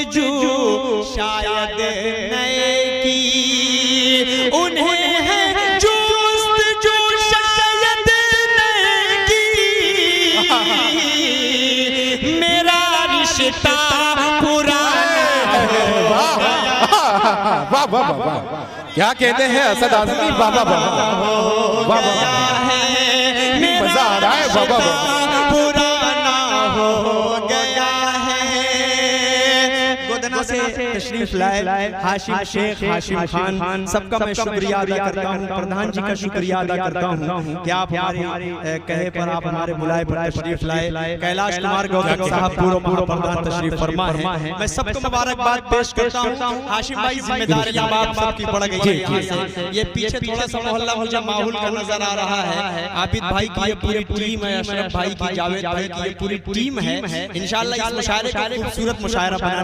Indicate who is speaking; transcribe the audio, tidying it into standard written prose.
Speaker 1: जुस्तजू शायद नए की, उन्हें है जुस्तजू शायद नए की। मेरा रिश्ता पुराना
Speaker 2: वाह वाह वाह, क्या कहते हैं असद आज़मी, वाह वाह वाह वाह वाह, मजा आ रहा है, वाह वाह वाह।
Speaker 1: पुराना हो गया है। गोदना से तशरीफ लाए हाशिम शेख हाशिम खान, सबका मैं शुक्रिया अदा करता हूँ। प्रधान जी का शुक्रिया अदा करता हूँ कि आप हमारे कहे पर, आप हमारे बुलाए पर तशरीफ लाए। कैलाश कुमार गौतम साहब पूर्व प्रधान तशरीफ फरमा है। मैं सबको मुबारकबाद पेश करता हूँ। हाशिम भाई जिम्मेदारियां आप सबकी बढ़ गई है। ये पीछे थोड़ा सा मोहल्ला मुझे माहौल का नजर आ रहा है। आबिद भाई की ये पूरी टीम है, अशरफ भाई की, जावेद भाई की ये पूरी टीम है। इंशाल्लाह इस मुशायरे को खूबसूरत मुशायरा बनाने